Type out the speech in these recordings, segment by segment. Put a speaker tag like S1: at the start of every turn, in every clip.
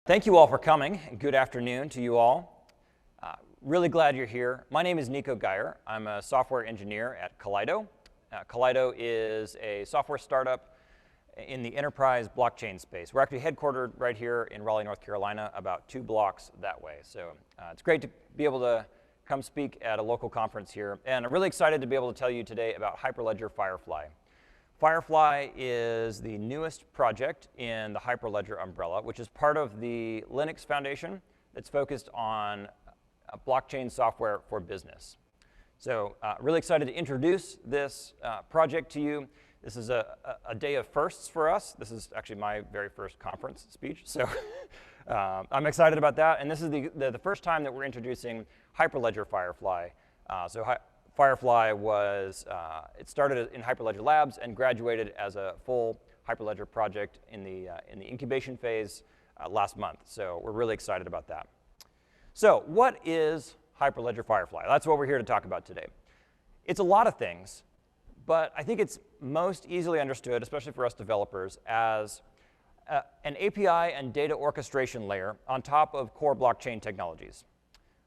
S1: Thank you all for coming, and good afternoon to you all. Really glad you're here. My name is Nico Geyer. I'm a software engineer at Kaleido. Kaleido is a software startup in the enterprise blockchain space. We're actually headquartered right here in Raleigh, North Carolina, about 2 blocks that way. So it's great to be able to come speak at a local conference here. And I'm really excited to be able to tell you today about Hyperledger Firefly. Firefly is the newest project in the Hyperledger umbrella, which is part of the Linux Foundation that's focused on blockchain software for business. So really excited to introduce this project to you. This is a day of firsts for us. This is actually my very first conference speech, so I'm excited about that. And this is the first time that we're introducing Hyperledger Firefly. Firefly was, it started in Hyperledger Labs and graduated as a full Hyperledger project in the incubation phase last month. So we're really excited about that. So what is Hyperledger Firefly? That's what we're here to talk about today. It's a lot of things, but I think it's most easily understood, especially for us developers, as an API and data orchestration layer on top of core blockchain technologies.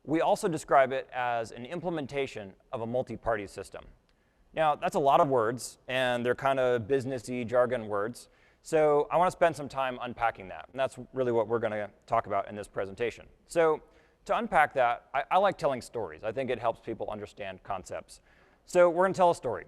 S1: We also describe it as an implementation of a multi-party system. Now, that's a lot of words, and they're kind of businessy jargon words. So I want to spend some time unpacking that, and that's really what we're going to talk about in this presentation. So to unpack that, I like telling stories. I think it helps people understand concepts. So we're going to tell a story.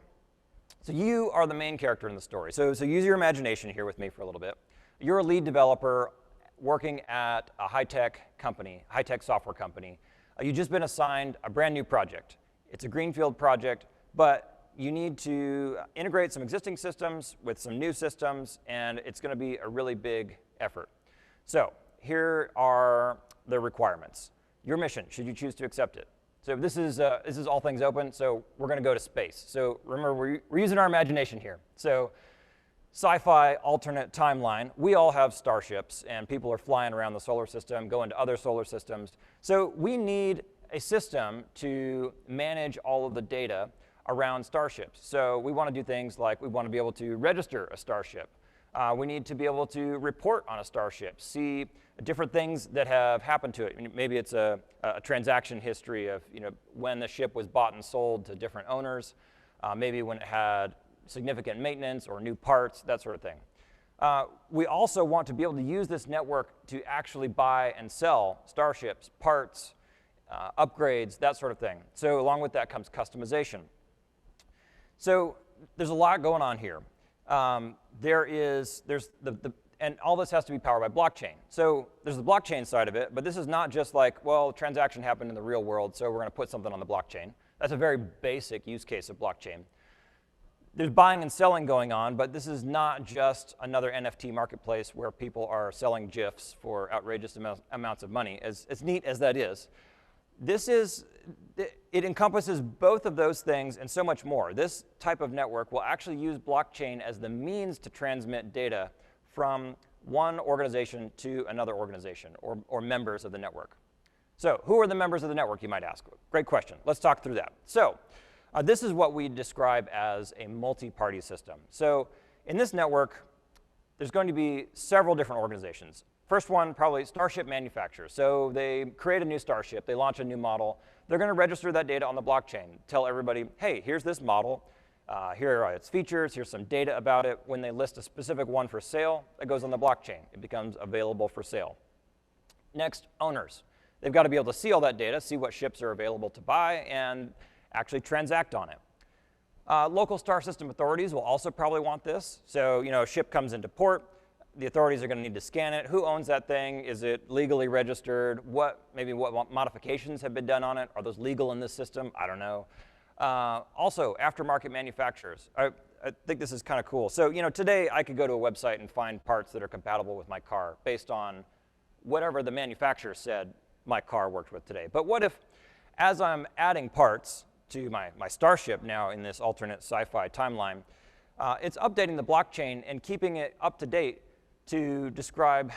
S1: So you are the main character in the story. So use your imagination here with me for a little bit. You're a lead developer working at a high-tech company, high-tech software company. You've just been assigned a brand new project. It's a greenfield project, but you need to integrate some existing systems with some new systems, and it's going to be a really big effort. So here are the requirements. Your mission, should you choose to accept it. So this is all things open, so we're going to go to space. So remember, we're using our imagination here. So sci-fi alternate timeline, we all have starships, and people are flying around the solar system, going to other solar systems. So we need a system to manage all of the data around starships. So we want to do things like we want to be able to register a starship. We need to be able to report on a starship, see different things that have happened to it. Maybe it's a transaction history of when the ship was bought and sold to different owners, maybe when it had significant maintenance or new parts, that sort of thing. We also want to be able to use this network to actually buy and sell starships, parts, upgrades, that sort of thing. So along with that comes customization. So there's a lot going on here. And all this has to be powered by blockchain. So there's the blockchain side of it, but this is not just like, well, a transaction happened in the real world, so we're going to put something on the blockchain. That's a very basic use case of blockchain. There's buying and selling going on, but this is not just another NFT marketplace where people are selling GIFs for outrageous amounts of money, as neat as that is. It encompasses both of those things and so much more. This type of network will actually use blockchain as the means to transmit data from one organization to another organization or members of the network. So who are the members of the network, you might ask? Great question. Let's talk through that. So this is what we describe as a multi-party system. So in this network, there's going to be several different organizations. First one, probably starship manufacturers. So they create a new starship, they launch a new model. They're going to register that data on the blockchain, tell everybody, hey, here's this model. Here are its features, here's some data about it. When they list a specific one for sale, it goes on the blockchain. It becomes available for sale. Next, owners. They've got to be able to see all that data, see what ships are available to buy, and actually transact on it. Local star system authorities will also probably want this. So, a ship comes into port, the authorities are going to need to scan it. Who owns that thing? Is it legally registered? Maybe what modifications have been done on it? Are those legal in this system? I don't know. Also, aftermarket manufacturers. I think this is kind of cool. So, today I could go to a website and find parts that are compatible with my car based on whatever the manufacturer said my car worked with today. But what if, as I'm adding parts to my starship now in this alternate sci-fi timeline, it's updating the blockchain and keeping it up to date to describe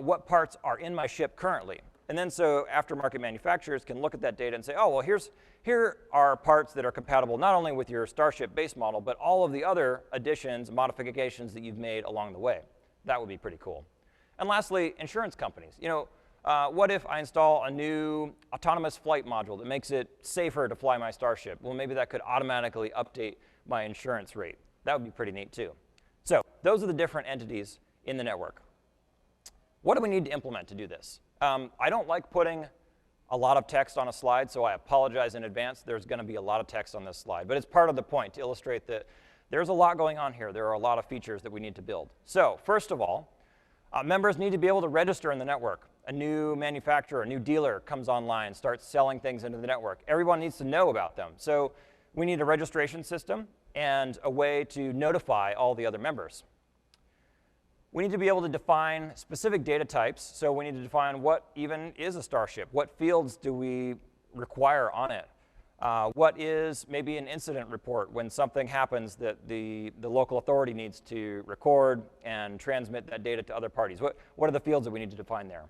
S1: what parts are in my ship currently. And then so aftermarket manufacturers can look at that data and say, oh, well, here are parts that are compatible not only with your Starship base model, but all of the other additions, modifications that you've made along the way. That would be pretty cool. And lastly, insurance companies. What if I install a new autonomous flight module that makes it safer to fly my Starship? Well, maybe that could automatically update my insurance rate. That would be pretty neat too. So those are the different entities in the network. What do we need to implement to do this? I don't like putting a lot of text on a slide, so I apologize in advance. There's going to be a lot of text on this slide, but it's part of the point to illustrate that there's a lot going on here. There are a lot of features that we need to build. So first of all, members need to be able to register in the network. A new manufacturer, a new dealer comes online, starts selling things into the network. Everyone needs to know about them. So we need a registration system and a way to notify all the other members. We need to be able to define specific data types. So we need to define what even is a Starship. What fields do we require on it? What is maybe an incident report when something happens that the local authority needs to record and transmit that data to other parties? What are the fields that we need to define there?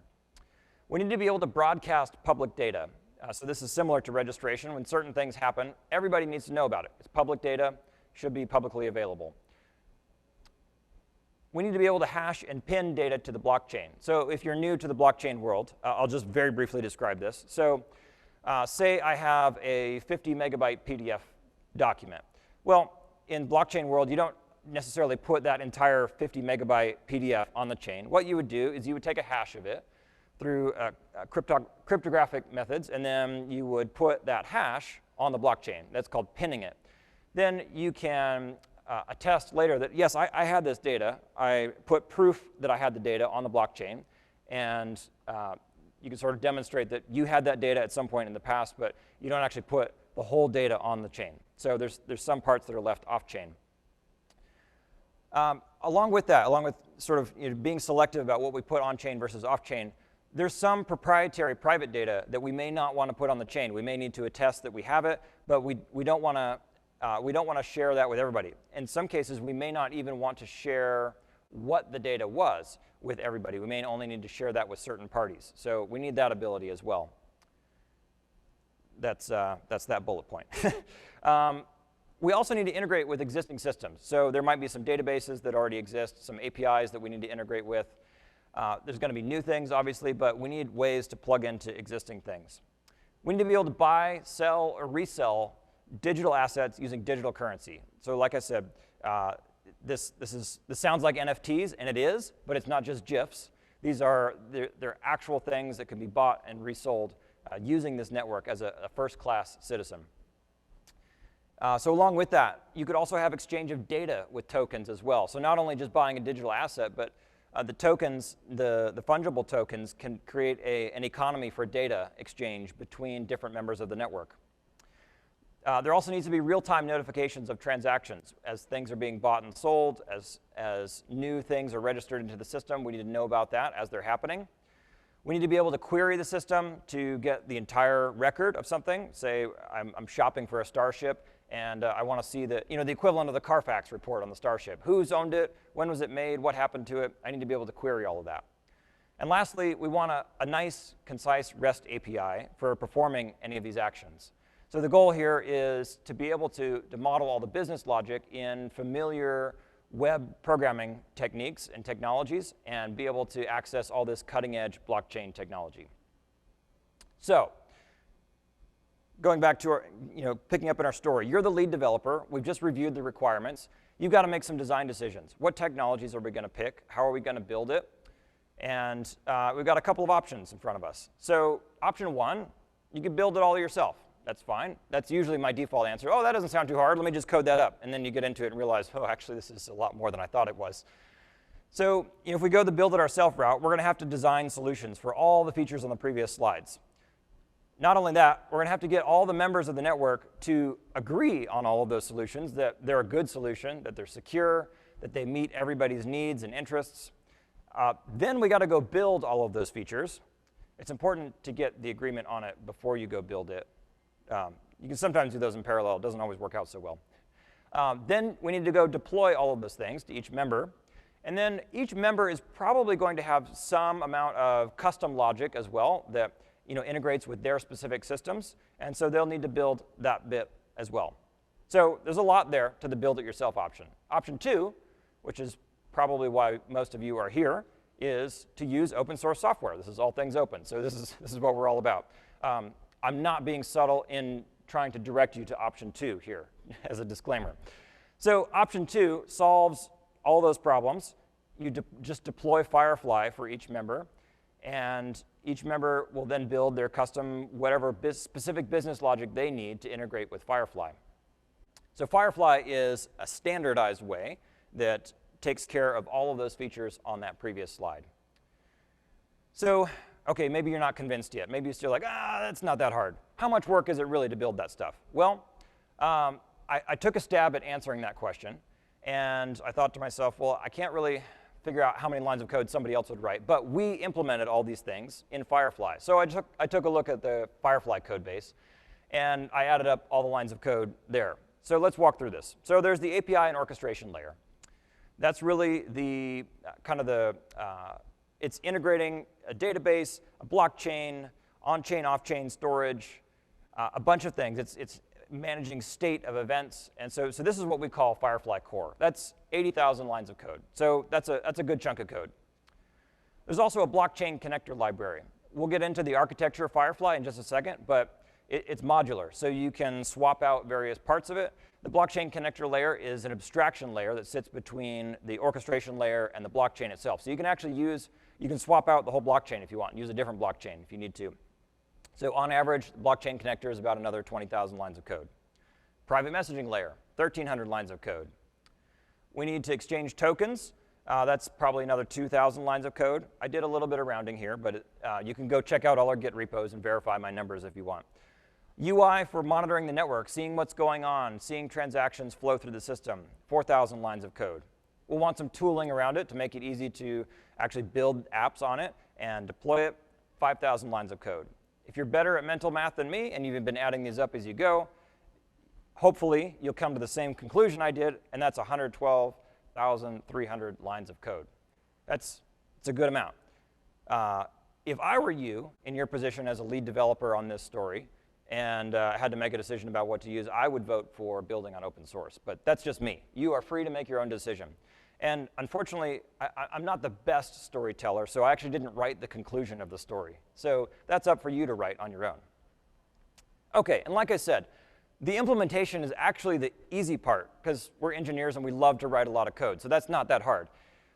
S1: We need to be able to broadcast public data. So this is similar to registration. When certain things happen, everybody needs to know about it. It's public data, should be publicly available. We need to be able to hash and pin data to the blockchain. So if you're new to the blockchain world, I'll just very briefly describe this. So say I have a 50 megabyte PDF document. Well, in blockchain world, you don't necessarily put that entire 50 megabyte PDF on the chain. What you would do is you would take a hash of it through cryptographic methods, and then you would put that hash on the blockchain. That's called pinning it. Then you can attest later that, yes, I had this data. I put proof that I had the data on the blockchain, and you can sort of demonstrate that you had that data at some point in the past, but you don't actually put the whole data on the chain. So there's some parts that are left off-chain. Along with that, along with sort of being selective about what we put on-chain versus off-chain, there's some proprietary private data that we may not want to put on the chain. We may need to attest that we have it, but we don't want to share that with everybody. In some cases, we may not even want to share what the data was with everybody. We may only need to share that with certain parties. So we need that ability as well. That's that bullet point. We also need to integrate with existing systems. So there might be some databases that already exist, some APIs that we need to integrate with. There's going to be new things, obviously, but we need ways to plug into existing things. We need to be able to buy, sell, or resell digital assets using digital currency. So like I said, this sounds like NFTs, and it is, but it's not just GIFs. They're actual things that can be bought and resold using this network as a first-class citizen. So along with that, you could also have exchange of data with tokens as well. So not only just buying a digital asset, but the tokens, the fungible tokens, can create an economy for data exchange between different members of the network. There also needs to be real-time notifications of transactions as things are being bought and sold, as new things are registered into the system. We need to know about that as they're happening. We need to be able to query the system to get the entire record of something. Say I'm shopping for a Starship, and I want to see the equivalent of the Carfax report on the Starship. Who's owned it? When was it made? What happened to it? I need to be able to query all of that. And lastly, we want a nice, concise REST API for performing any of these actions. So the goal here is to be able to model all the business logic in familiar web programming techniques and technologies and be able to access all this cutting-edge blockchain technology. So going back to our, picking up in our story, you're the lead developer. We've just reviewed the requirements. You've got to make some design decisions. What technologies are we going to pick? How are we going to build it? And we've got a couple of options in front of us. So option one, you can build it all yourself. That's fine. That's usually my default answer. Oh, that doesn't sound too hard. Let me just code that up. And then you get into it and realize, oh, actually, this is a lot more than I thought it was. So if we go the build it ourselves route, we're going to have to design solutions for all the features on the previous slides. Not only that, we're going to have to get all the members of the network to agree on all of those solutions, that they're a good solution, that they're secure, that they meet everybody's needs and interests. Then we got to go build all of those features. It's important to get the agreement on it before you go build it. You can sometimes do those in parallel. It doesn't always work out so well. Then we need to go deploy all of those things to each member. And then each member is probably going to have some amount of custom logic as well that integrates with their specific systems. And so they'll need to build that bit as well. So there's a lot there to the build it yourself option. Option two, which is probably why most of you are here, is to use open source software. This is all things open, so this is what we're all about. I'm not being subtle in trying to direct you to option 2 here as a disclaimer. So option 2 solves all those problems. You just deploy Firefly for each member, and each member will then build their custom, whatever specific business logic they need to integrate with Firefly. So Firefly is a standardized way that takes care of all of those features on that previous slide. So, okay, maybe you're not convinced yet. Maybe you're still like, that's not that hard. How much work is it really to build that stuff? Well, I took a stab at answering that question, and I thought to myself, well, I can't really figure out how many lines of code somebody else would write, but we implemented all these things in Firefly. So I took a look at the Firefly code base, and I added up all the lines of code there. So let's walk through this. So there's the API and orchestration layer. That's really the it's integrating a database, a blockchain, on-chain, off-chain storage, a bunch of things. It's managing state of events, and so this is what we call Firefly Core. That's 80,000 lines of code. So that's a good chunk of code. There's also a blockchain connector library. We'll get into the architecture of Firefly in just a second, but it's modular, so you can swap out various parts of it. The blockchain connector layer is an abstraction layer that sits between the orchestration layer and the blockchain itself. So you can actually you can swap out the whole blockchain if you want, and use a different blockchain if you need to. So on average, the blockchain connector is about another 20,000 lines of code. Private messaging layer, 1,300 lines of code. We need to exchange tokens. That's probably another 2,000 lines of code. I did a little bit of rounding here, but you can go check out all our Git repos and verify my numbers if you want. UI for monitoring the network, seeing what's going on, seeing transactions flow through the system, 4,000 lines of code. We'll want some tooling around it to make it easy to actually build apps on it and deploy it, 5,000 lines of code. If you're better at mental math than me and you've been adding these up as you go, hopefully you'll come to the same conclusion I did, and that's 112,300 lines of code. It's a good amount. If I were you in your position as a lead developer on this story, and had to make a decision about what to use, I would vote for building on open source. But that's just me. You are free to make your own decision. And unfortunately, I'm not the best storyteller, so I actually didn't write the conclusion of the story. So that's up for you to write on your own. OK, and like I said, the implementation is actually the easy part, because we're engineers and we love to write a lot of code. So that's not that hard.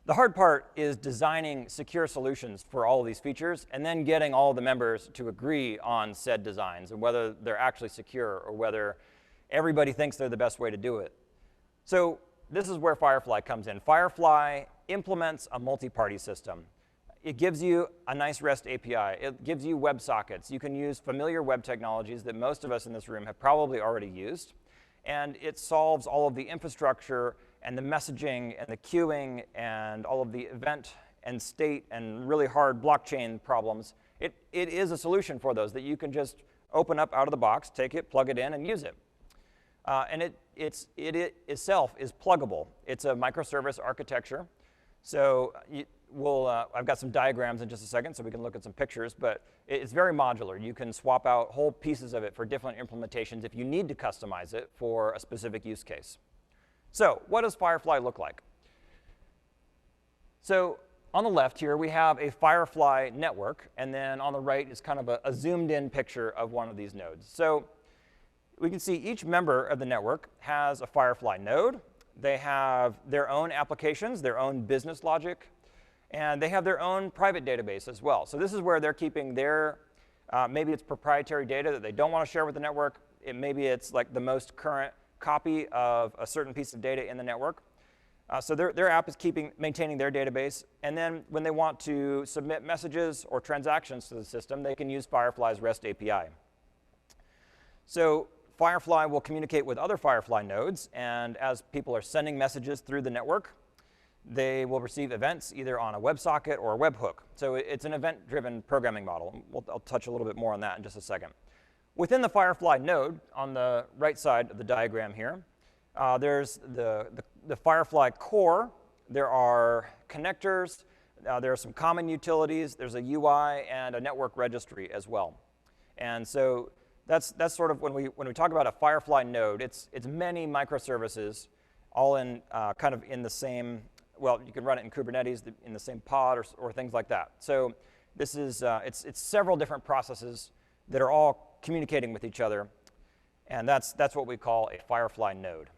S1: The hard part is designing secure solutions for all of these features and then getting all the members to agree on said designs and whether they're actually secure or whether everybody thinks they're the best way to do it. So this is where Firefly comes in. Firefly implements a multi-party system. It gives you a nice REST API. It gives you WebSockets. You can use familiar web technologies that most of us in this room have probably already used. And it solves all of the infrastructure and the messaging and the queuing and all of the event and state and really hard blockchain problems. It is a solution for those that you can just open up out of the box, take it, plug it in, and use it. And it itself is pluggable. It's a microservice architecture. So I've got some diagrams in just a second so we can look at some pictures, but it's very modular. You can swap out whole pieces of it for different implementations if you need to customize it for a specific use case. So what does Firefly look like? So on the left here, we have a Firefly network, and then on the right is kind of a zoomed-in picture of one of these nodes. So we can see each member of the network has a Firefly node. They have their own applications, their own business logic, and they have their own private database as well. So this is where they're keeping their, maybe it's proprietary data that they don't want to share with the network. Maybe it's like the most current copy of a certain piece of data in the network. So their app is maintaining their database. And then when they want to submit messages or transactions to the system, they can use Firefly's REST API. So Firefly will communicate with other Firefly nodes. And as people are sending messages through the network, they will receive events either on a WebSocket or a webhook. So it's an event-driven programming model. I'll touch a little bit more on that in just a second. Within the Firefly node, on the right side of the diagram here, there's the Firefly core. There are connectors. There are some common utilities. There's a UI and a network registry as well. And so that's sort of when we talk about a Firefly node, it's many microservices all in kind of in the same well, you can run it in Kubernetes in the same pod or things like that. So this is, it's several different processes that are all communicating with each other, and that's what we call a Firefly node.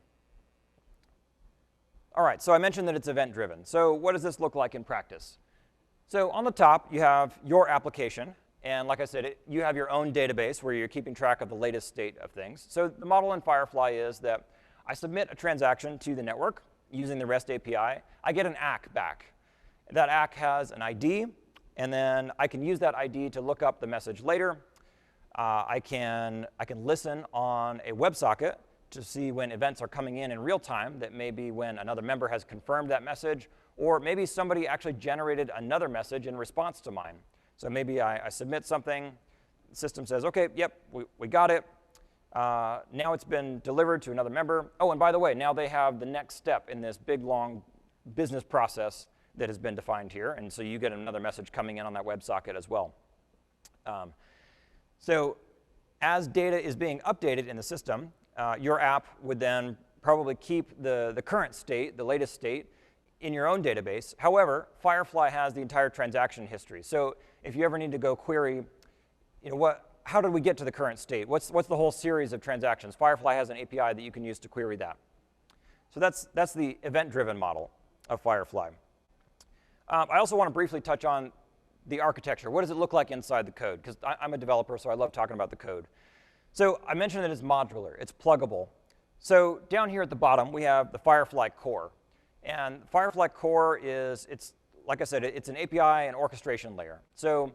S1: All right, so I mentioned that it's event-driven. So what does this look like in practice? So on the top, you have your application. And like I said, you have your own database where you're keeping track of the latest state of things. So the model in Firefly is that I submit a transaction to the network using the REST API. I get an ACK back. That ACK has an ID, and then I can use that ID to look up the message later. I can listen on a WebSocket to see when events are coming in real time. That may be when another member has confirmed that message, or maybe somebody actually generated another message in response to mine. So maybe I submit something, the system says, OK, yep, we got it. Now it's been delivered to another member. Oh, and by the way, now they have the next step in this big, long business process that has been defined here. And so you get another message coming in on that WebSocket as well. So as data is being updated in the system, your app would then probably keep the current state, the latest state, in your own database. However, Firefly has the entire transaction history. So if you ever need to go query, how did we get to the current state? What's the whole series of transactions? Firefly has an API that you can use to query that. So that's the event-driven model of Firefly. I also want to briefly touch on the architecture. What does it look like inside the code? Because I'm a developer, so I love talking about the code. So I mentioned that it's modular. It's pluggable. So down here at the bottom, we have the Firefly core. And Firefly core is, like I said, it's an API and orchestration layer. So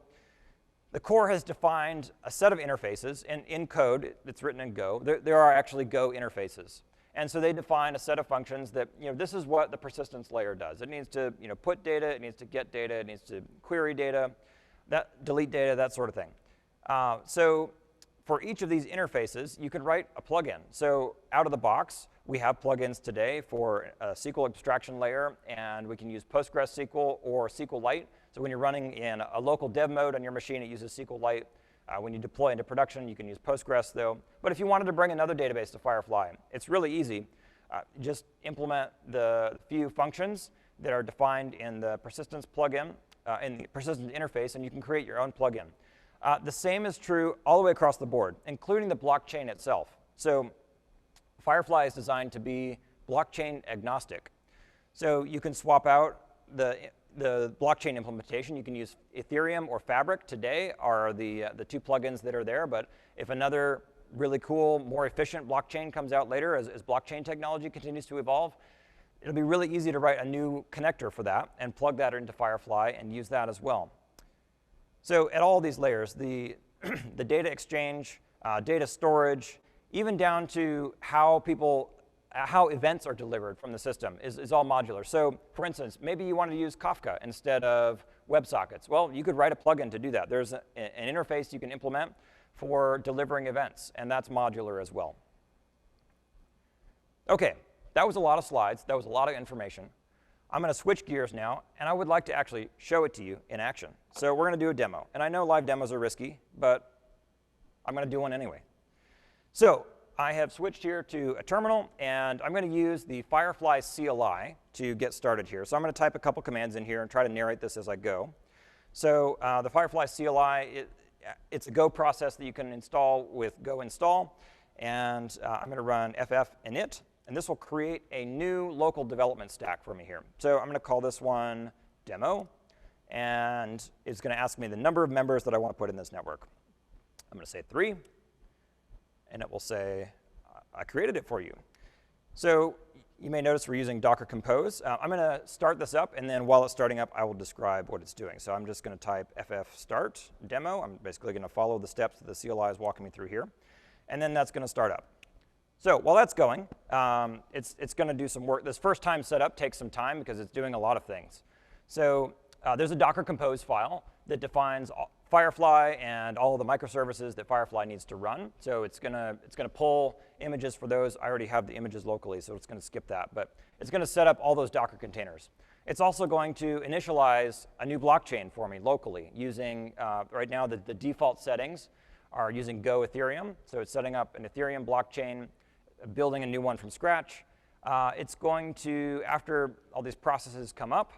S1: the core has defined a set of interfaces. And in code, it's written in Go. There are actually Go interfaces. And so they define a set of functions that, this is what the persistence layer does. It needs to, put data. It needs to get data. It needs to query data, delete data, that sort of thing. So for each of these interfaces, you can write a plugin. So out of the box, we have plugins today for a SQL abstraction layer, and we can use PostgreSQL or SQLite. So when you're running in a local dev mode on your machine, it uses SQLite. When you deploy into production, you can use Postgres, though. But if you wanted to bring another database to Firefly, it's really easy. Just implement the few functions that are defined in the persistence plugin, in the persistence interface, and you can create your own plugin. The same is true all the way across the board, including the blockchain itself. So Firefly is designed to be blockchain agnostic. So you can swap out the blockchain implementation. You can use Ethereum or Fabric today are the two plugins that are there. But if another really cool, more efficient blockchain comes out later as blockchain technology continues to evolve, it'll be really easy to write a new connector for that and plug that into Firefly and use that as well. So at all these layers, the data exchange, data storage, even down to how events are delivered from the system is all modular. So for instance, maybe you wanted to use Kafka instead of WebSockets. Well, you could write a plugin to do that. There's an interface you can implement for delivering events, and that's modular as well. OK, that was a lot of slides. That was a lot of information. I'm going to switch gears now, and I would like to actually show it to you in action. So we're going to do a demo. And I know live demos are risky, but I'm going to do one anyway. So I have switched here to a terminal, and I'm going to use the Firefly CLI to get started here. So I'm going to type a couple commands in here and try to narrate this as I go. So the Firefly CLI, it's a Go process that you can install with Go install. And I'm going to run ff init. And this will create a new local development stack for me here. So I'm going to call this one demo. And it's going to ask me the number of members that I want to put in this network. I'm going to say 3. And it will say, I created it for you. So you may notice we're using Docker Compose. I'm going to start this up, and then while it's starting up, I will describe what it's doing. So I'm just going to type ff start demo. I'm basically going to follow the steps that the CLI is walking me through here. And then that's going to start up. So while that's going, it's going to do some work. This first time setup takes some time because it's doing a lot of things. So there's a Docker Compose file that defines Firefly and all of the microservices that Firefly needs to run. So it's going to pull images for those. I already have the images locally, so it's going to skip that. But it's going to set up all those Docker containers. It's also going to initialize a new blockchain for me locally using, right now, the default settings are using Go Ethereum. So it's setting up an Ethereum blockchain, building a new one from scratch. It's going to, after all these processes come up,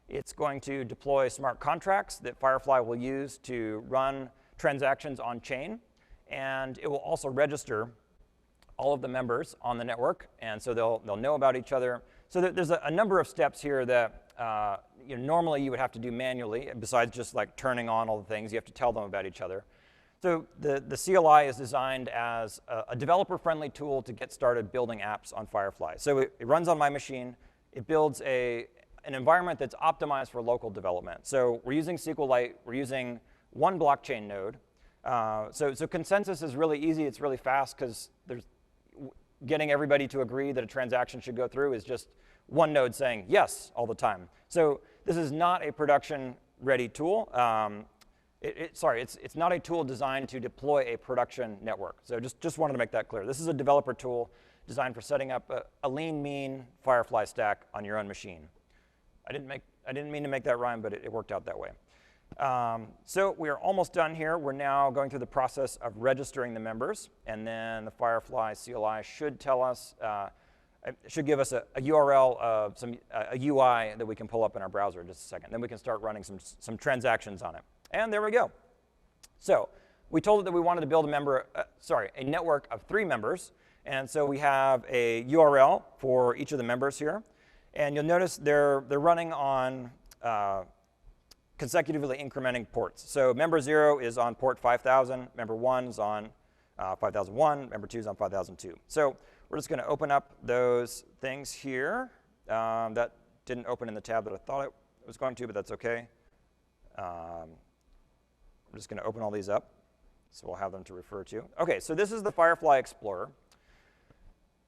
S1: it's going to deploy smart contracts that Firefly will use to run transactions on chain, and it will also register all of the members on the network, and so they'll know about each other. So there's a number of steps here that normally you would have to do manually, besides just like turning on all the things. You have to tell them about each other. So the CLI is designed as a developer-friendly tool to get started building apps on Firefly. So it runs on my machine. It builds an environment that's optimized for local development. So we're using SQLite. We're using one blockchain node. So consensus is really easy. It's really fast because getting everybody to agree that a transaction should go through is just one node saying yes all the time. So this is not a production-ready tool. It's not a tool designed to deploy a production network. So just wanted to make that clear. This is a developer tool designed for setting up a lean, mean Firefly stack on your own machine. I didn't mean to make that rhyme, but it worked out that way. So we are almost done here. We're now going through the process of registering the members, and then the Firefly CLI should tell us, should give us a URL of a UI that we can pull up in our browser in just a second. Then we can start running some transactions on it. And there we go. So we told it that we wanted to build a network of 3 members, and so we have a URL for each of the members here, and you'll notice they're running on consecutively incrementing ports. So member 0 is on port 5000, member 1 is on 5001, member 2 is on 5002. So we're just going to open up those things here. That didn't open in the tab that I thought it was going to, but that's OK. I'm just going to open all these up, so we'll have them to refer to. OK, so this is the Firefly Explorer.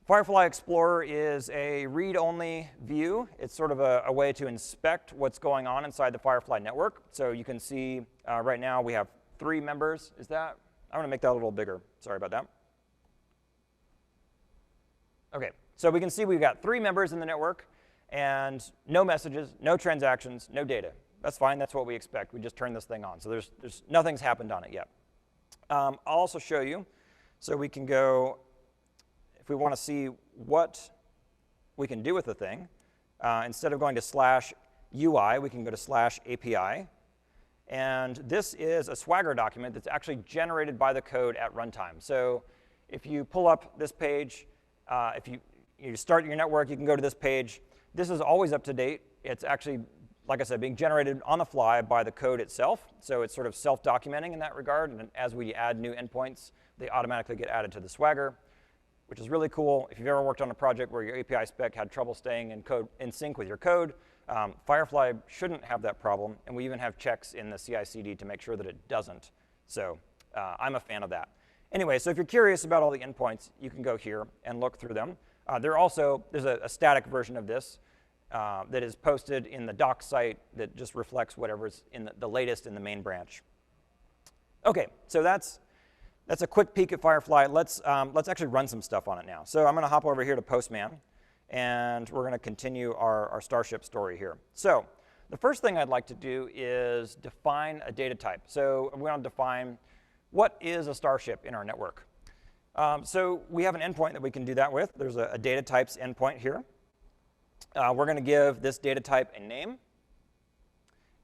S1: Firefly Explorer is a read-only view. It's sort of a way to inspect what's going on inside the Firefly network. So you can see right now we have 3 members. Is that? I'm going to make that a little bigger. Sorry about that. OK, so we can see we've got 3 members in the network, and no messages, no transactions, no data. That's fine. That's what we expect. We just turned this thing on. So there's nothing's happened on it yet. I'll also show you. So we can go, if we want to see what we can do with the thing, instead of going to /UI, we can go to /API. And this is a Swagger document that's actually generated by the code at runtime. So if you pull up this page, if you start your network, you can go to this page. This is always up to date. It's actually, like I said, being generated on the fly by the code itself. So it's sort of self-documenting in that regard. And as we add new endpoints, they automatically get added to the Swagger, which is really cool. If you've ever worked on a project where your API spec had trouble staying in sync with your code, Firefly shouldn't have that problem. And we even have checks in the CI/CD to make sure that it doesn't. So I'm a fan of that. Anyway, so if you're curious about all the endpoints, you can go here and look through them. There's a static version of this that is posted in the doc site that just reflects whatever's in the latest in the main branch. OK, so that's a quick peek at Firefly. Let's actually run some stuff on it now. So I'm going to hop over here to Postman, and we're going to continue our Starship story here. So the first thing I'd like to do is define a data type. So we want to define what is a Starship in our network. So we have an endpoint that we can do that with. There's a data types endpoint here. We're going to give this data type a name,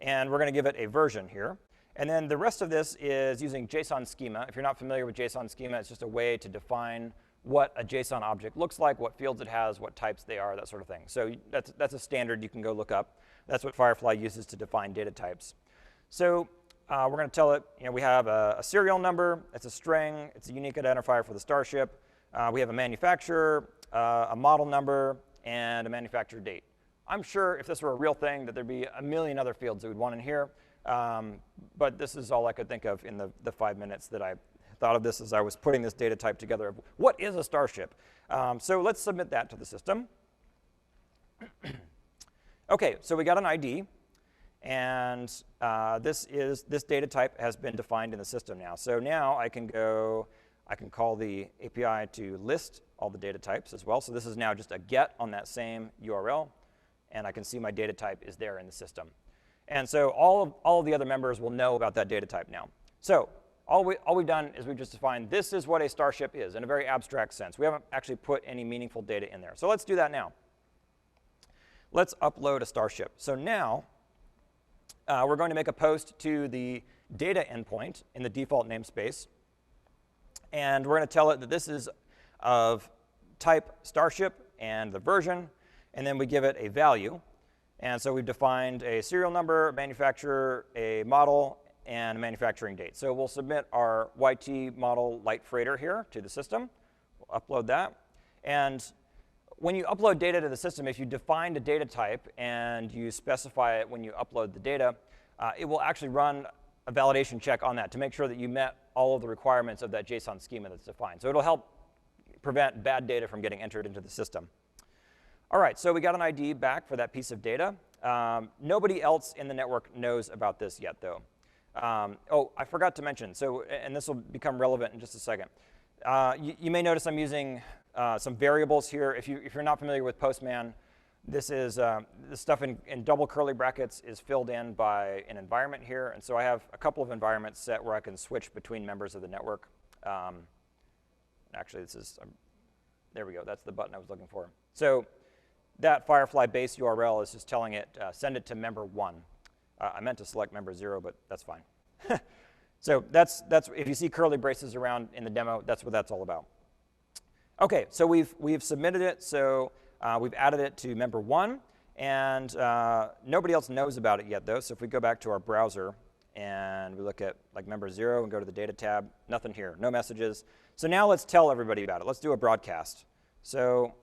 S1: and we're going to give it a version here. And then the rest of this is using JSON schema. If you're not familiar with JSON schema, it's just a way to define what a JSON object looks like, what fields it has, what types they are, that sort of thing. So that's a standard you can go look up. That's what Firefly uses to define data types. So we're going to tell it, we have a serial number. It's a string. It's a unique identifier for the Starship. We have a manufacturer, a model number, and a manufacturer date. I'm sure if this were a real thing that there'd be a million other fields that we'd want in here. But this is all I could think of in the 5 minutes that I thought of this as I was putting this data type together. What is a Starship? So let's submit that to the system. OK, so we got an ID. And this data type has been defined in the system now. So now I can call the API to list all the data types as well. So this is now just a get on that same URL. And I can see my data type is there in the system. And so all of the other members will know about that data type now. So all we've done is we've just defined this is what a starship is in a very abstract sense. We haven't actually put any meaningful data in there. So let's do that now. Let's upload a starship. So now we're going to make a post to the data endpoint in the default namespace. And we're going to tell it that this is of type starship and the version, and then we give it a value. And so we've defined a serial number, manufacturer, a model, and a manufacturing date. So we'll submit our YT model light freighter here to the system. We'll upload that. And when you upload data to the system, if you define a data type and you specify it when you upload the data, it will actually run a validation check on that to make sure that you met all of the requirements of that JSON schema that's defined. So it'll help prevent bad data from getting entered into the system. All right, so we got an ID back for that piece of data. Nobody else in the network knows about this yet, though. Oh, I forgot to mention, so, and this will become relevant in just a second. You may notice I'm using some variables here. If you're not familiar with Postman, this is this stuff in double curly brackets is filled in by an environment here. And so I have a couple of environments set where I can switch between members of the network. Actually, this is, there we go. That's the button I was looking for. So that Firefly base URL is just telling it, send it to member 1. I meant to select member 0, but that's fine. So that's if you see curly braces around in the demo, that's what that's all about. OK, so we've submitted it. So we've added it to member 1. And nobody else knows about it yet, though. So if we go back to our browser and we look at like member 0 and go to the data tab, nothing here, no messages. So now let's tell everybody about it. Let's do a broadcast. So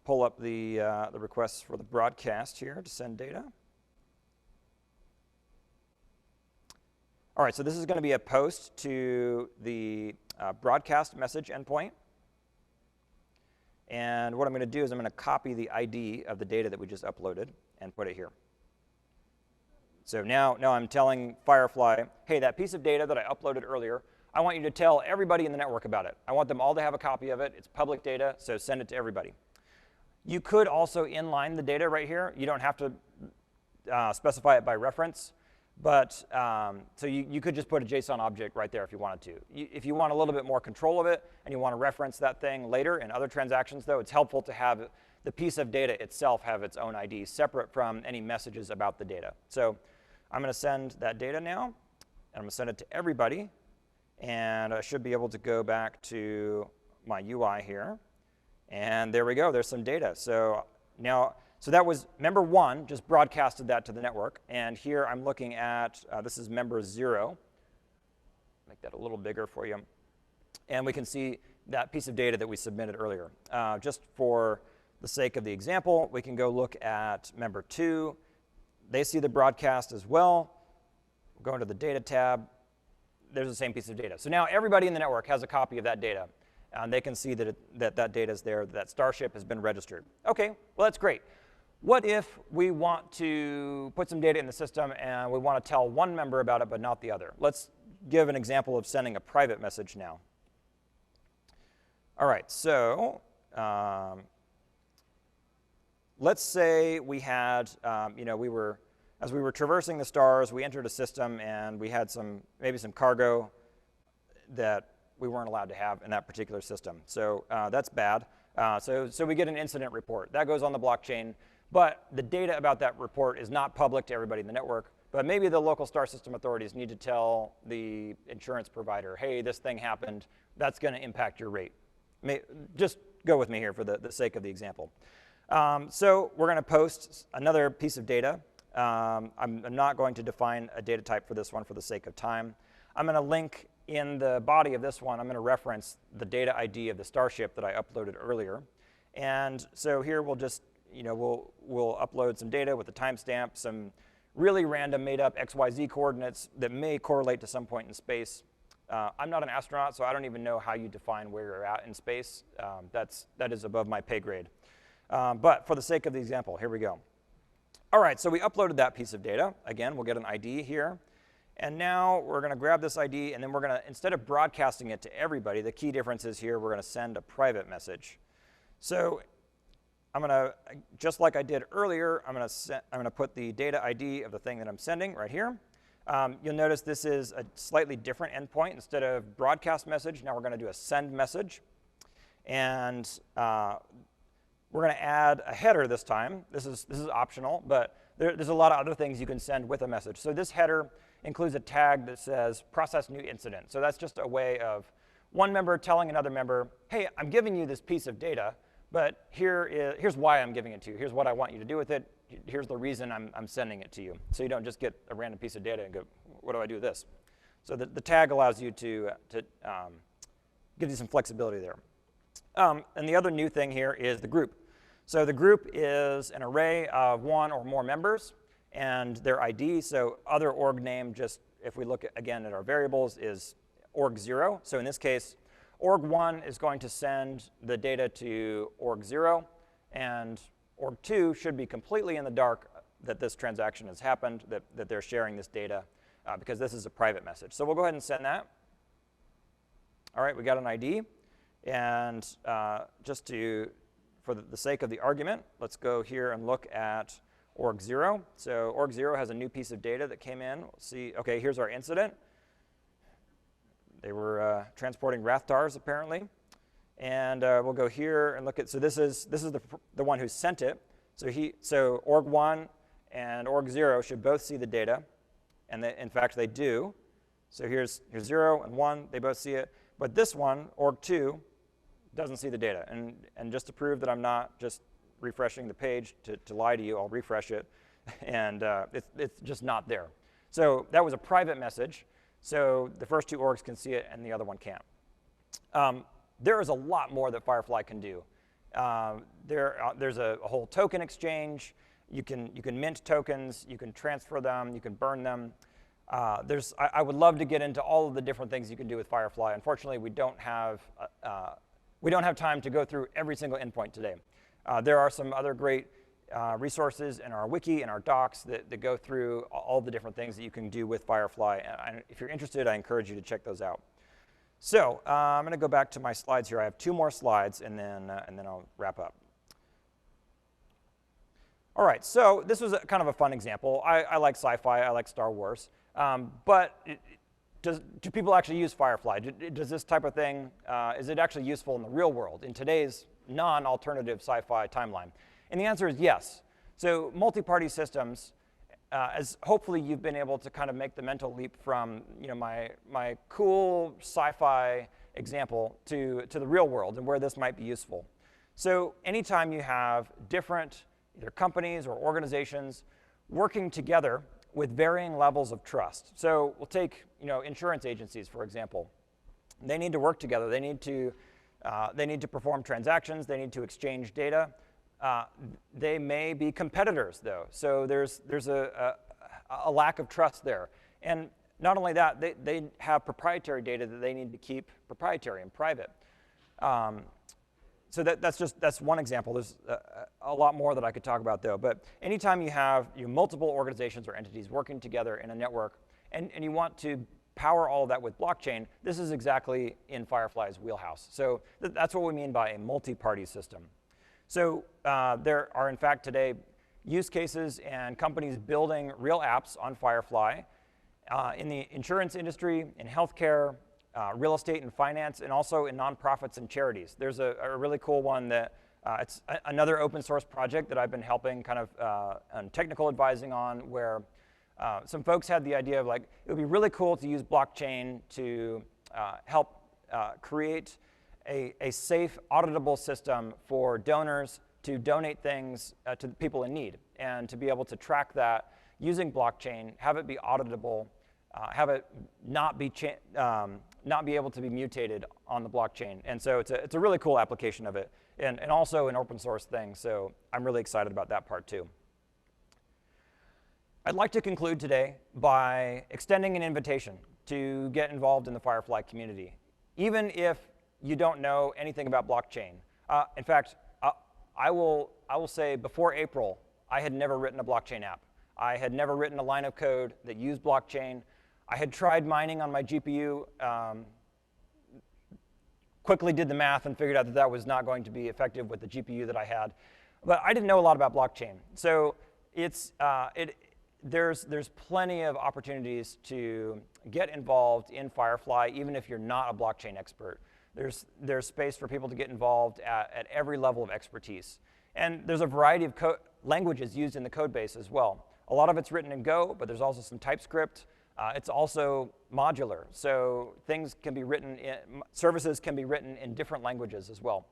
S1: pull up the requests for the broadcast here to send data. All right, so this is going to be a post to the broadcast message endpoint. And what I'm going to do is I'm going to copy the ID of the data that we just uploaded and put it here. So now I'm telling Firefly, hey, that piece of data that I uploaded earlier, I want you to tell everybody in the network about it. I want them all to have a copy of it. It's public data, so send it to everybody. You could also inline the data right here. You don't have to specify it by reference. But so you could just put a JSON object right there if you wanted to. If you want a little bit more control of it and you want to reference that thing later in other transactions, though, it's helpful to have the piece of data itself have its own ID separate from any messages about the data. So I'm going to send that data now, and I'm going to send it to everybody. And I should be able to go back to my UI here. And there we go. There's some data. So now, so that was member 1, just broadcasted that to the network. And here I'm looking at, this is member 0. Make that a little bigger for you. And we can see that piece of data that we submitted earlier. Just for the sake of the example, we can go look at member 2. They see the broadcast as well. We'll go into the data tab. There's the same piece of data. So now everybody in the network has a copy of that data. And they can see that that data is there, that Starship has been registered. OK, well, that's great. What if we want to put some data in the system and we want to tell one member about it but not the other? Let's give an example of sending a private message now. All right, so let's say we had, as we were traversing the stars, we entered a system and we had maybe some cargo that we weren't allowed to have in that particular system. So that's bad. So we get an incident report. That goes on the blockchain. But the data about that report is not public to everybody in the network. But maybe the local star system authorities need to tell the insurance provider, hey, this thing happened. That's going to impact your rate. Just go with me here for the sake of the example. So we're going to post another piece of data. I'm not going to define a data type for this one for the sake of time. I'm going to link in the body of this one, I'm going to reference the data ID of the Starship that I uploaded earlier. And so here we'll just, we'll upload some data with the timestamp, some really random made-up XYZ coordinates that may correlate to some point in space. I'm not an astronaut, so I don't even know how you define where you're at in space. That is above my pay grade. But for the sake of the example, here we go. All right, so we uploaded that piece of data. Again, we'll get an ID here. And now we're going to grab this ID, and then we're going to, instead of broadcasting it to everybody, the key difference is here, we're going to send a private message. So I'm going to, just like I did earlier, I'm going to put the data ID of the thing that I'm sending right here. You'll notice this is a slightly different endpoint. Instead of broadcast message, now we're going to do a send message. And we're going to add a header this time. This is optional, but there's a lot of other things you can send with a message. So this header includes a tag that says process new incident. So that's just a way of one member telling another member, hey, I'm giving you this piece of data, but here's why I'm giving it to you. Here's what I want you to do with it. Here's the reason I'm sending it to you. So you don't just get a random piece of data and go, what do I do with this? So the tag allows you to give you some flexibility there. And the other new thing here is the group. So the group is an array of one or more members and their ID. So other org name, just if we look again at our variables, is org0. So in this case, org1 is going to send the data to org0, and org2 should be completely in the dark that this transaction has happened, that they're sharing this data, because this is a private message. So we'll go ahead and send that. All right, we got an ID. And just for the sake of the argument, let's go here and look at org0. So org0 has a new piece of data that came in. We'll see, OK, here's our incident. They were transporting Rathtars, apparently. And we'll go here and look at, so this is the one who sent it. So org1 and org0 should both see the data. And in fact, they do. So here's 0 and 1. They both see it. But this one, org2, doesn't see the data. And just to prove that I'm not just refreshing the page to lie to you, I'll refresh it. And it's just not there. So that was a private message. So the first two orgs can see it, and the other one can't. There is a lot more that Firefly can do. There's a whole token exchange. You can mint tokens. You can transfer them. You can burn them. I would love to get into all of the different things you can do with Firefly. Unfortunately, we don't have time to go through every single endpoint today. There are some other great resources in our wiki and our docs that go through all the different things that you can do with Firefly. And if you're interested, I encourage you to check those out. So I'm going to go back to my slides here. I have 2 more slides, and then I'll wrap up. All right, so this was kind of a fun example. I like sci-fi. I like Star Wars. But do people actually use Firefly? Does this type of thing, is it actually useful in the real world, in today's non-alternative sci-fi timeline? And the answer is yes. So multi-party systems, as hopefully you've been able to kind of make the mental leap from my cool sci-fi example to the real world and where this might be useful. So anytime you have different either companies or organizations working together with varying levels of trust. So we'll take insurance agencies, for example. They need to work together. They need to perform transactions. They need to exchange data. They may be competitors, though. So there's a lack of trust there. And not only that, they have proprietary data that they need to keep proprietary and private. So that's one example. There's a lot more that I could talk about, though. But anytime you have multiple organizations or entities working together in a network, and you want to power all of that with blockchain, this is exactly in Firefly's wheelhouse. So that's what we mean by a multi-party system. So there are, in fact, today use cases and companies building real apps on Firefly in the insurance industry, in healthcare, real estate and finance, and also in nonprofits and charities. There's a really cool one that it's another open source project that I've been helping kind of on technical advising on, where some folks had the idea of it would be really cool to use blockchain to help create a safe, auditable system for donors to donate things to the people in need, and to be able to track that using blockchain, have it be auditable, have it not be able to be mutated on the blockchain. And so it's a really cool application of it, and also an open source thing. So I'm really excited about that part too. I'd like to conclude today by extending an invitation to get involved in the Firefly community, even if you don't know anything about blockchain. In fact, I will say before April, I had never written a blockchain app. I had never written a line of code that used blockchain. I had tried mining on my GPU, quickly did the math and figured out that was not going to be effective with the GPU that I had. But I didn't know a lot about blockchain. So there's plenty of opportunities to get involved in Firefly, even if you're not a blockchain expert. There's space for people to get involved at every level of expertise. And there's a variety of languages used in the code base as well. A lot of it's written in Go, but there's also some TypeScript. It's also modular, so things can be written services can be written in different languages as well.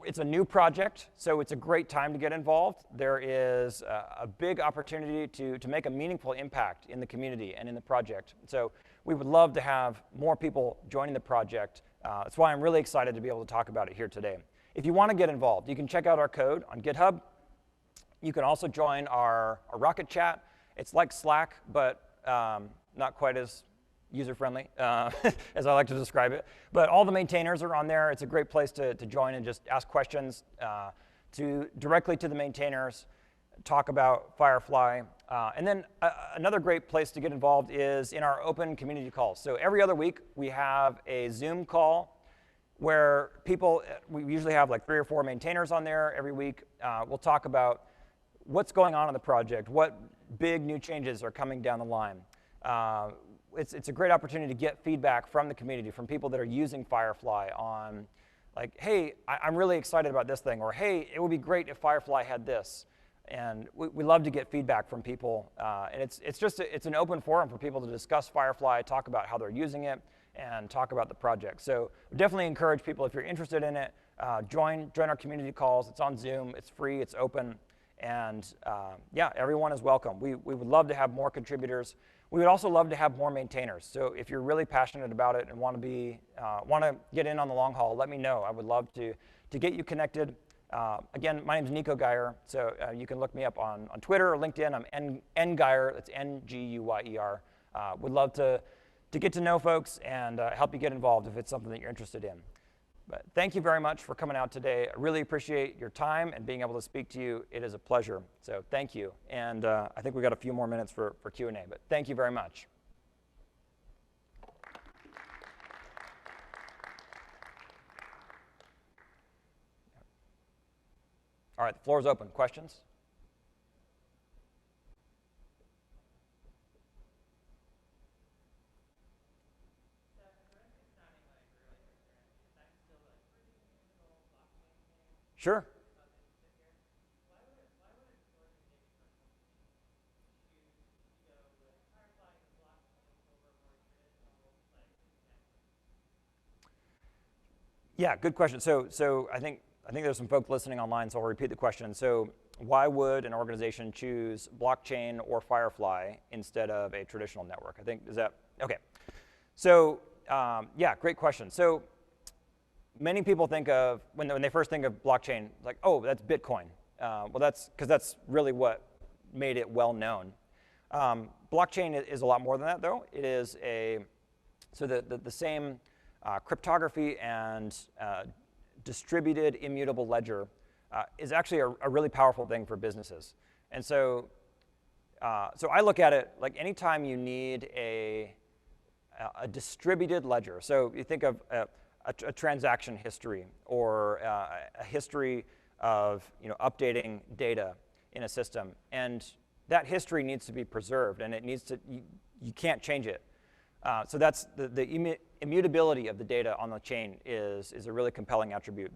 S1: It's a new project, so it's a great time to get involved. There is a big opportunity to make a meaningful impact in the community and in the project. So we would love to have more people joining the project. That's why I'm really excited to be able to talk about it here today. If you want to get involved, you can check out our code on GitHub. You can also join our Rocket Chat. It's like Slack, but not quite as user-friendly, as I like to describe it. But all the maintainers are on there. It's a great place to join and just ask questions directly to the maintainers, talk about Firefly. And then another great place to get involved is in our open community calls. So every other week, we have a Zoom call where we usually have like 3 or 4 maintainers on there every week. We'll talk about what's going on in the project, what big new changes are coming down the line. It's a great opportunity to get feedback from the community, from people that are using Firefly on, like, hey, I'm really excited about this thing, or hey, it would be great if Firefly had this. And we love to get feedback from people. And it's an open forum for people to discuss Firefly, talk about how they're using it, and talk about the project. So definitely encourage people, if you're interested in it, join our community calls. It's on Zoom, it's free, it's open. And yeah, everyone is welcome. We would love to have more contributors. We would also love to have more maintainers. So if you're really passionate about it and want to get in on the long haul, let me know. I would love to get you connected. Again, my name is Nico Guyer, so you can look me up on Twitter or LinkedIn. I'm N Guyer. That's N-G-U-Y-E-R. Would love to get to know folks and help you get involved if it's something that you're interested in. But thank you very much for coming out today. I really appreciate your time and being able to speak to you. It is a pleasure. So thank you. And I think we've got a few more minutes for Q&A, but thank you very much. All right, the floor is open. Questions? Sure. Yeah, good question. So I think there's some folks listening online, so I'll repeat the question. So why would an organization choose blockchain or Firefly instead of a traditional network? I think, is that, okay. So yeah, great question. So many people think of, when they first think of blockchain, like, oh, that's Bitcoin. Well, that's because that's really what made it well known. Blockchain is a lot more than that, though. It is so the same cryptography and distributed immutable ledger is actually a really powerful thing for businesses. And so I look at it like anytime you need a distributed ledger. So you think of a transaction history or a history of updating data in a system, and that history needs to be preserved, and it needs to you can't change it. So that's the immutability of the data on the chain is a really compelling attribute.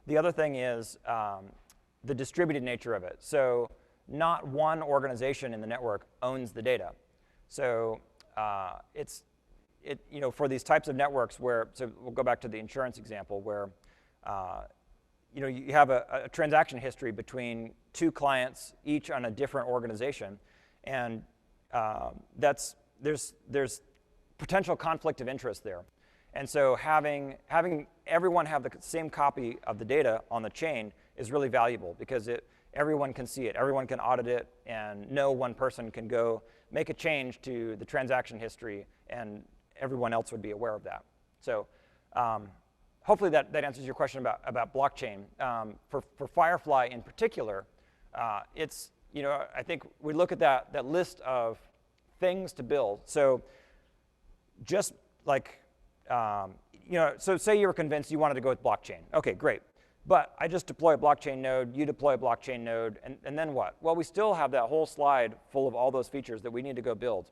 S1: The other thing is the distributed nature of it. So not one organization in the network owns the data. So for these types of networks so we'll go back to the insurance example where you have a transaction history between 2 clients, each on a different organization, and there's potential conflict of interest there. And so having everyone have the same copy of the data on the chain is really valuable because everyone can see it, everyone can audit it, and no one person can go make a change to the transaction history, and everyone else would be aware of that. So hopefully that answers your question about blockchain. For Firefly in particular, it's, I think we look at that list of things to build. So just like, so say you were convinced you wanted to go with blockchain. Okay, great. But I just deploy a blockchain node, you deploy a blockchain node, and then what? Well, we still have that whole slide full of all those features that we need to go build.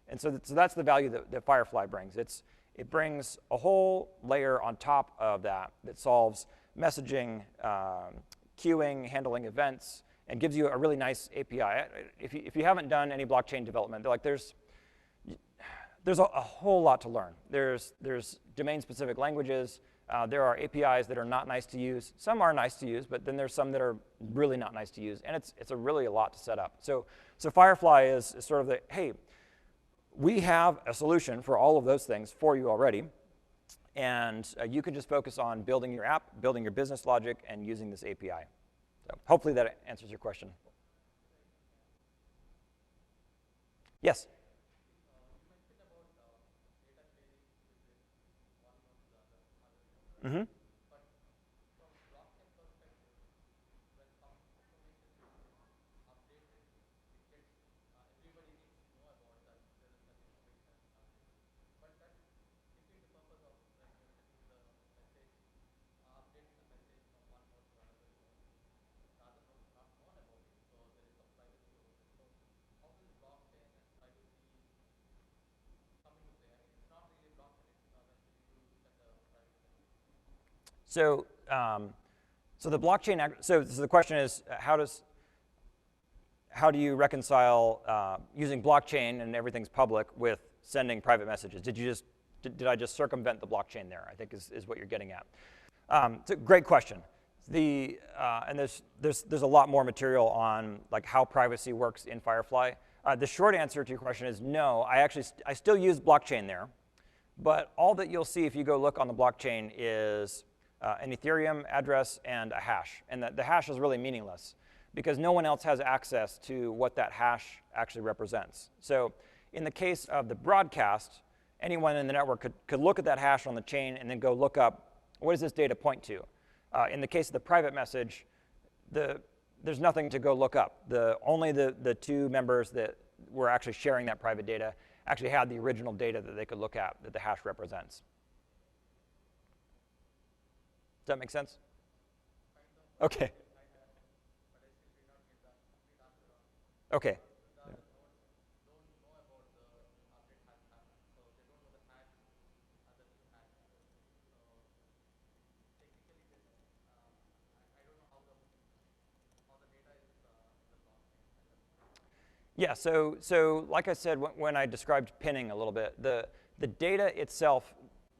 S1: And so that's the value that Firefly brings. It brings a whole layer on top of that solves messaging, queuing, handling events, and gives you a really nice API. If you haven't done any blockchain development, there's a whole lot to learn. There's domain-specific languages. There are APIs that are not nice to use. Some are nice to use, but then there's some that are really not nice to use, and it's really a lot to set up. So Firefly is sort of the, hey, we have a solution for all of those things for you already, and you can just focus on building your app, building your business logic, and using this API. So hopefully that answers your question. Yes? Mm-hmm. So, so the blockchain. So the question is, how do you reconcile using blockchain and everything's public with sending private messages? Did I just circumvent the blockchain there? I think is what you're getting at. It's a great question. And there's a lot more material on like how privacy works in Firefly. The short answer to your question is no. I still use blockchain there, but all that you'll see if you go look on the blockchain is an Ethereum address and a hash. And the hash is really meaningless because no one else has access to what that hash actually represents. So in the case of the broadcast, anyone in the network could look at that hash on the chain and then go look up, what does this data point to? In the case of the private message, there's nothing to go look up. Only the two members that were actually sharing that private data actually had the original data that they could look at that the hash represents. Does that make sense? Okay. Okay. Yeah, so like I said when I described pinning a little bit, the data itself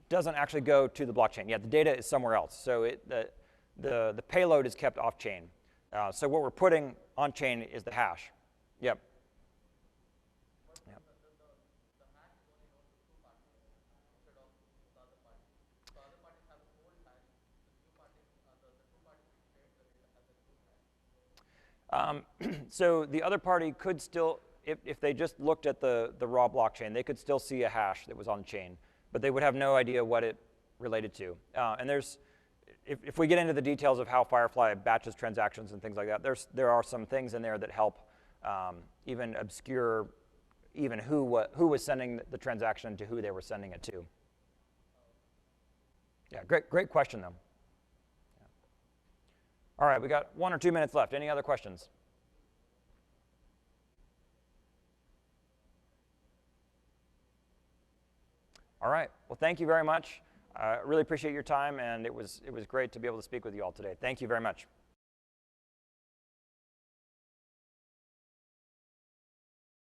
S1: doesn't actually go to the blockchain. Yeah, the data is somewhere else. So the payload is kept off chain. So what we're putting on chain is the hash. Yep. Yep. So the other party could still, if they just looked at the raw blockchain, they could still see a hash that was on chain, but they would have no idea what it related to. And if we get into the details of how Firefly batches transactions and things like that, there are some things in there that help even obscure even who was sending the transaction to who they were sending it to. Yeah, great question though. Yeah. All right, we got 1 or 2 minutes left. Any other questions? All right, well thank you very much. I really appreciate your time, and it was great to be able to speak with you all today. Thank you very much.